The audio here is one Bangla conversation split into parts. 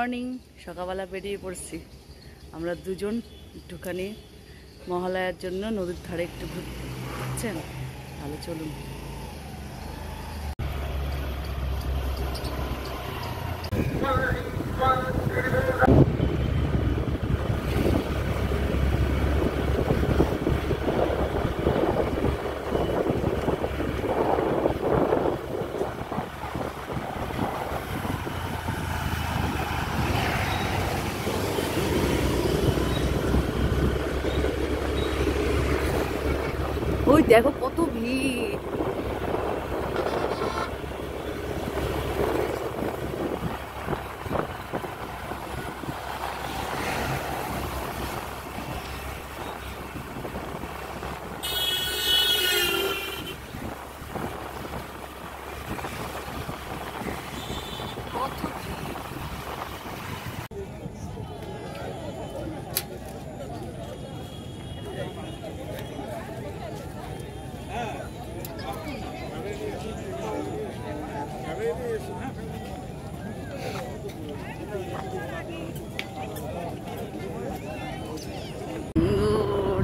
মর্নিং। সকালবেলা বেরিয়ে পড়ছি আমরা দুজন একটুখানি মহালয়ার জন্য নদীর ধারে একটু ঘুরছেন, তাহলে চলুন। ওই দেখো কত ভিড়।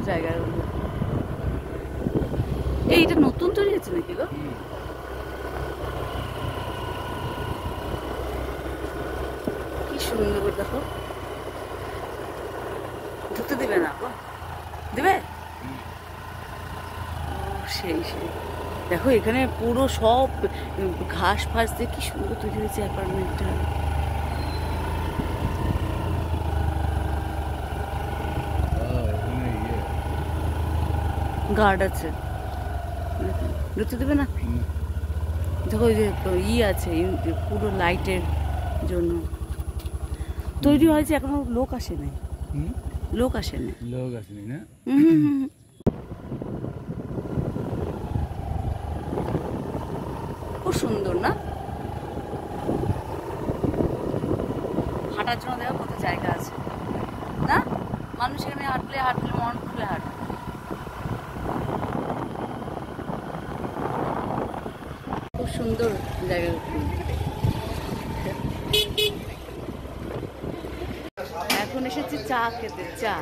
জায়গাগুলো এইটা নতুন তৈরি হয়েছে নাকি গো? কি সুন্দর, দেখো। ঢুকতে দিবে না গো? দিবে? সেই সেই দেখো, এখানে পুরো সব ঘাস ফাস দিয়ে কি সুন্দর তৈরি হয়েছে অ্যাপার্টমেন্টটা। গার্ড আছে, ঢুকতে দেবে না। দেখো ওই যে আছে পুরো লাইটের জন্য তৈরি হয়েছে, এখনো লোক আসে নাই। লোক আসেনি না। খুব সুন্দর না? হাঁটার জন্য দেখো কত জায়গা আছে না? মানুষ এখানে হাঁটলে মন খুলে হাঁটে। খুব সুন্দর জায়গা। এখন এসেছি চা খেতে। চা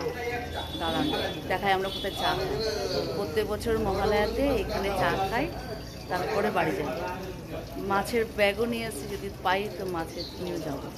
দাঁড়ান দেখাই আমরা কোথায় চা খাই। প্রত্যেক বছর মহালয়াতে এখানে চা খাই, তারপরে বাড়ি যাই। মাছের ব্যাগও নিয়ে আসছি, যদি পাই তো মাছের নিয়ে যাবো।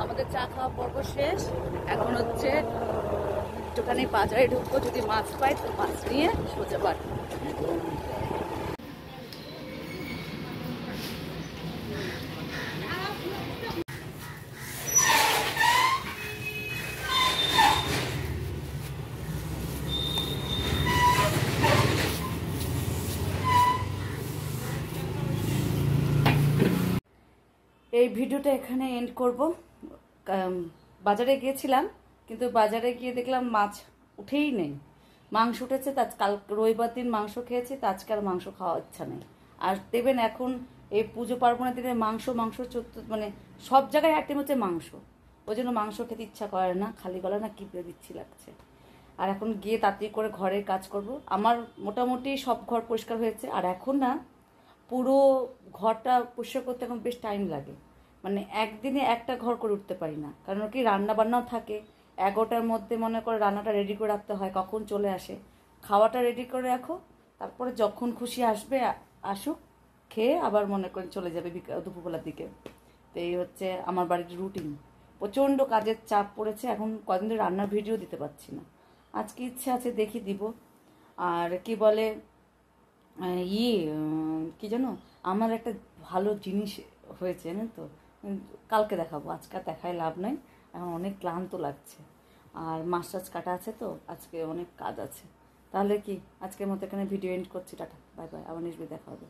আমাদের চা খাওয়া পর্ব শেষ। এখন হচ্ছে একটুখানি বাজারে ঢুকবো, যদি মাছ পাই তো মাছ নিয়ে সোজা বাড়ি। এই ভিডিওটা এখানে এন্ড করব। বাজারে গিয়েছিলাম, কিন্তু বাজারে গিয়ে দেখলাম মাছ উঠেই নেই। মাংস উঠেছে, কাল রবিবার দিন মাংস খেয়েছি, তো আজকে আর মাংস খাওয়ার ইচ্ছা নেই। আর দেবেন এখন এই পুজো পার্বণের দিনে মাংস মানে সব জায়গায় আইটেম হচ্ছে মাংস, ওই জন্য মাংস খেতে ইচ্ছা করে না, খালি গলা না কি বিচ্ছি লাগছে। আর এখন গিয়ে তাড়াতাড়ি করে ঘরের কাজ করব। আমার মোটামুটি সব ঘর পরিষ্কার হয়েছে, আর এখন না পুরো ঘরটা পরিষ্কার করতে এখন বেশ টাইম লাগে। মানে একদিনে একটা ঘর করে উঠতে পারি না, কারণ কি রান্না বান্নাও থাকে। 11টার মধ্যে মনে করে রান্নাটা রেডি করে রাখতে হয়, কখন চলে আসে। খাওয়াটা রেডি করে রাখো, তারপরে যখন খুশি আসবে আসুক, খেয়ে আবার মনে করেন চলে যাবে দুপুরবেলার দিকে। তো এই হচ্ছে আমার বাড়ির রুটিন। প্রচণ্ড কাজের চাপ পড়েছে, এখন কদিন ধরে রান্নার ভিডিও দিতে পারছি না। আজকে ইচ্ছে আছে, দেখি দিব। আর কি বলে কি জানো, আমার একটা ভালো জিনিস হয়েছে জানেন তো, কালকে দেখাবো, আজকে দেখায় লাভ নাই, এখন অনেক ক্লান্ত লাগছে। আর মাছ টাছ কাটা আছে তো, আজকে অনেক কাজ আছে। তাহলে কি আজকের মতো এখানে ভিডিও এন্ড করছি। টাটা, বাই বাই, আবার নেক্সট দেখা হবে।